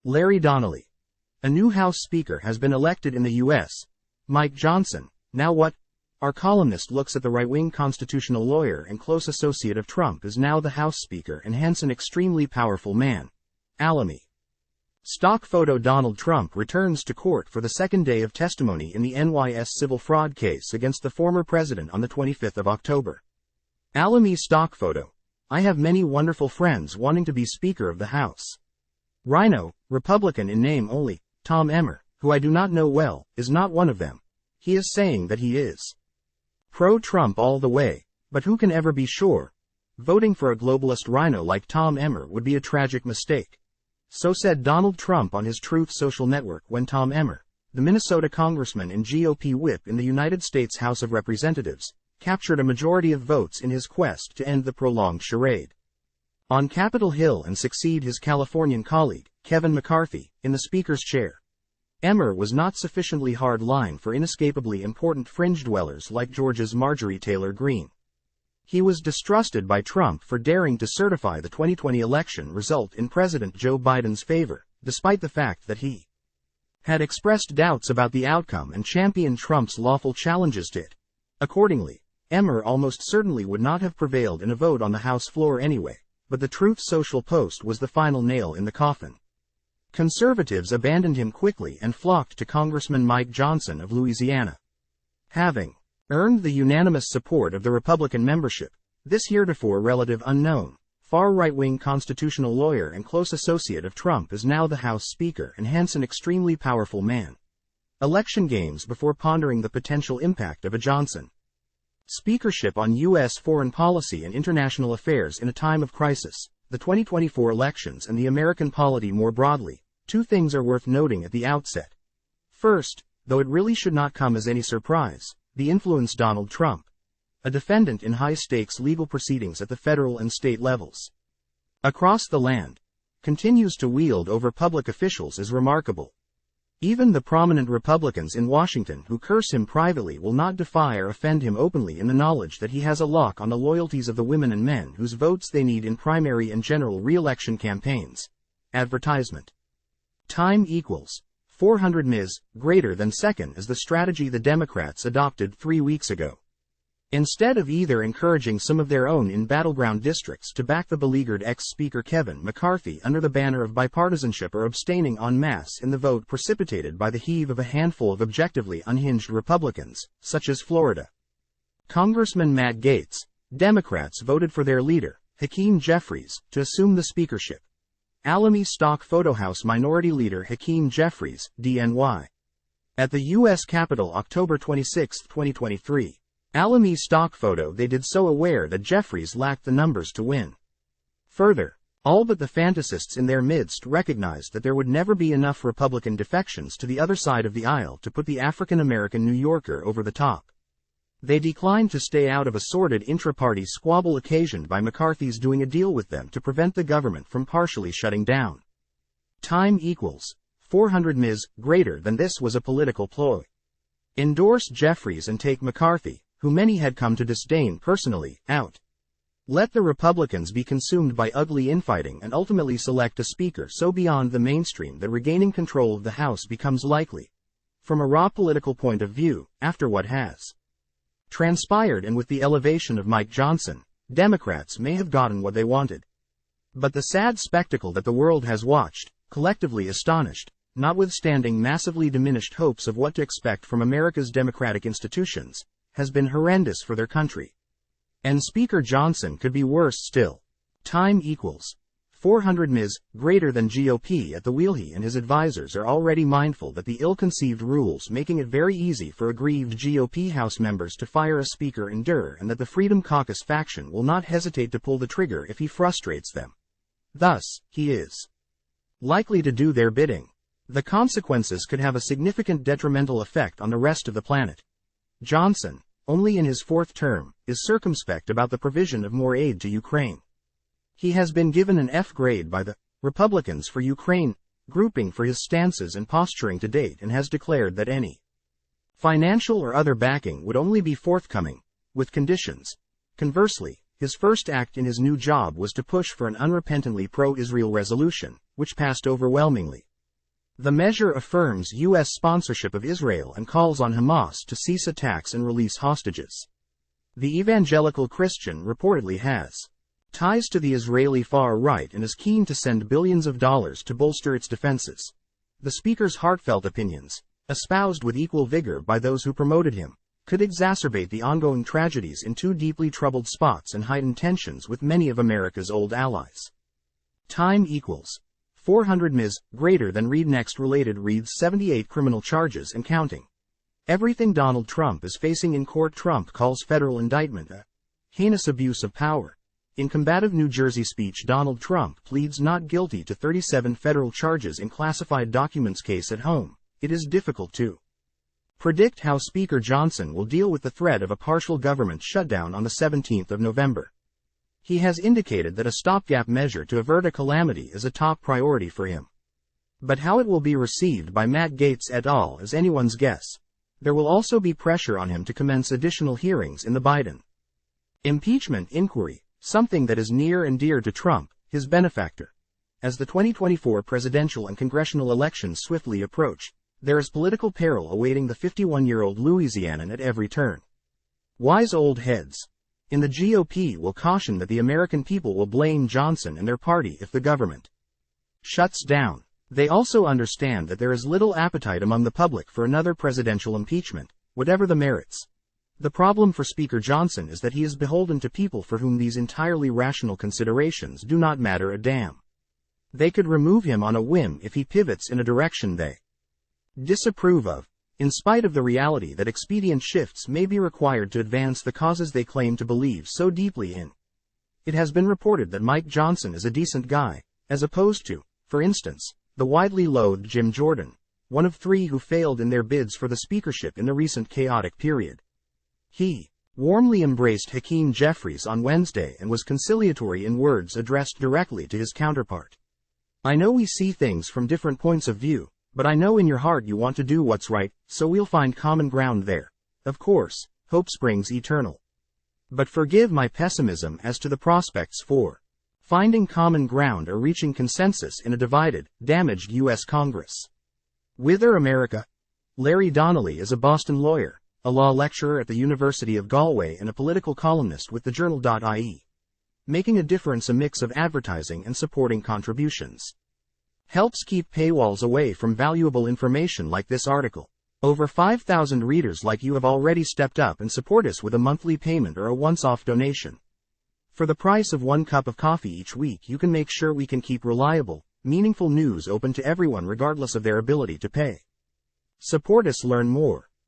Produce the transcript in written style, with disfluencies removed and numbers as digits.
Larry Donnelly. A new House Speaker has been elected in the U.S. Mike Johnson. Now what? Our columnist looks at the right-wing constitutional lawyer and close associate of Trump is now the House Speaker and hence an extremely powerful man. Alamy Stock Photo. Donald Trump returns to court for the second day of testimony in the NYS civil fraud case against the former president on the 25th of October. Alamy Stock Photo. I have many wonderful friends wanting to be Speaker of the House. RINO, Republican in name only, Tom Emmer, who I do not know well, is not one of them. He is saying that he is pro-Trump all the way, but who can ever be sure? Voting for a globalist RINO like Tom Emmer would be a tragic mistake. So said Donald Trump on his Truth Social network when Tom Emmer, the Minnesota Congressman and GOP whip in the United States House of Representatives, captured a majority of votes in his quest to end the prolonged charade on Capitol Hill and succeed his Californian colleague, Kevin McCarthy, in the Speaker's chair. Emmer was not sufficiently hard-line for inescapably important fringe dwellers like Georgia's Marjorie Taylor Greene. He was distrusted by Trump for daring to certify the 2020 election result in President Joe Biden's favor, despite the fact that he had expressed doubts about the outcome and championed Trump's lawful challenges to it. Accordingly, Emmer almost certainly would not have prevailed in a vote on the House floor anyway, but the Truth Social post was the final nail in the coffin. Conservatives abandoned him quickly and flocked to Congressman Mike Johnson of Louisiana. Having earned the unanimous support of the Republican membership, this heretofore relative unknown, far right-wing constitutional lawyer and close associate of Trump is now the House Speaker and hence an extremely powerful man. Election games before pondering the potential impact of a Johnson speakership on U.S. foreign policy and international affairs in a time of crisis, the 2024 elections and the American polity more broadly. Two things are worth noting at the outset. First, though it really should not come as any surprise, the influence Donald Trump, a defendant in high-stakes legal proceedings at the federal and state levels across the land, continues to wield over public officials is remarkable. Even the prominent Republicans in Washington who curse him privately will not defy or offend him openly in the knowledge that he has a lock on the loyalties of the women and men whose votes they need in primary and general re-election campaigns. Advertisement. Time equals 400 Ms. greater than second is the strategy the Democrats adopted 3 weeks ago. Instead of either encouraging some of their own in battleground districts to back the beleaguered ex-Speaker Kevin McCarthy under the banner of bipartisanship or abstaining en masse in the vote precipitated by the heave of a handful of objectively unhinged Republicans, such as Florida Congressman Matt Gaetz, Democrats voted for their leader, Hakeem Jeffries, to assume the speakership. Alamy Stock Photo. House Minority Leader Hakeem Jeffries, DNY. At the U.S. Capitol October 26, 2023. Alamy Stock Photo. They did so aware that Jeffries lacked the numbers to win. Further, all but the fantasists in their midst recognized that there would never be enough Republican defections to the other side of the aisle to put the African-American New Yorker over the top. They declined to stay out of a sordid intra-party squabble occasioned by McCarthy's doing a deal with them to prevent the government from partially shutting down. Time equals 400 Ms. greater than this was a political ploy. Endorse Jeffries and take McCarthy, who many had come to disdain personally, out. Let the Republicans be consumed by ugly infighting and ultimately select a speaker so beyond the mainstream that regaining control of the House becomes likely. From a raw political point of view, after what has transpired and with the elevation of Mike Johnson, Democrats may have gotten what they wanted. But the sad spectacle that the world has watched, collectively astonished, notwithstanding massively diminished hopes of what to expect from America's democratic institutions, has been horrendous for their country. And Speaker Johnson could be worse still. Time equals 400 Ms. greater than GOP at the wheel. He and his advisors are already mindful that the ill-conceived rules making it very easy for aggrieved GOP House members to fire a speaker endure and that the Freedom Caucus faction will not hesitate to pull the trigger if he frustrates them. Thus, he is likely to do their bidding. The consequences could have a significant detrimental effect on the rest of the planet. Johnson, only in his fourth term, is circumspect about the provision of more aid to Ukraine. He has been given an F grade by the Republicans for Ukraine grouping for his stances and posturing to date and has declared that any financial or other backing would only be forthcoming, with conditions. Conversely, his first act in his new job was to push for an unrepentantly pro-Israel resolution, which passed overwhelmingly. The measure affirms U.S. sponsorship of Israel and calls on Hamas to cease attacks and release hostages. The evangelical Christian reportedly has ties to the Israeli far right and is keen to send billions of dollars to bolster its defenses. The speaker's heartfelt opinions, espoused with equal vigor by those who promoted him, could exacerbate the ongoing tragedies in two deeply troubled spots and heighten tensions with many of America's old allies. Time equals 400 Ms. greater than Reid next related Reid's 78 criminal charges and counting. Everything Donald Trump is facing in court. Trump calls federal indictment a heinous abuse of power. In combative New Jersey speech, Donald Trump pleads not guilty to 37 federal charges in classified documents case at home. It is difficult to predict how Speaker Johnson will deal with the threat of a partial government shutdown on the 17th of November. He has indicated that a stopgap measure to avert a calamity is a top priority for him. But how it will be received by Matt Gaetz et al. Is anyone's guess. There will also be pressure on him to commence additional hearings in the Biden impeachment inquiry, something that is near and dear to Trump, his benefactor. As the 2024 presidential and congressional elections swiftly approach, there is political peril awaiting the 51-year-old Louisianan at every turn. Wise old heads in the GOP will caution that the American people will blame Johnson and their party if the government shuts down. They also understand that there is little appetite among the public for another presidential impeachment, whatever the merits. The problem for Speaker Johnson is that he is beholden to people for whom these entirely rational considerations do not matter a damn. They could remove him on a whim if he pivots in a direction they disapprove of, in spite of the reality that expedient shifts may be required to advance the causes they claim to believe so deeply in. It has been reported that Mike Johnson is a decent guy, as opposed to, for instance, the widely loathed Jim Jordan, one of three who failed in their bids for the speakership in the recent chaotic period. He warmly embraced Hakeem Jeffries on Wednesday and was conciliatory in words addressed directly to his counterpart. I know we see things from different points of view, but I know in your heart you want to do what's right, so we'll find common ground there. Of course, hope springs eternal. But forgive my pessimism as to the prospects for finding common ground or reaching consensus in a divided, damaged U.S. Congress. Whither America? Larry Donnelly is a Boston lawyer, a law lecturer at the University of Galway and a political columnist with the journal.ie. Making a difference, a mix of advertising and supporting contributions helps keep paywalls away from valuable information like this article. Over 5,000 readers like you have already stepped up and support us with a monthly payment or a once-off donation. For the price of 1 cup of coffee each week, you can make sure we can keep reliable, meaningful news open to everyone regardless of their ability to pay. Support us, learn more.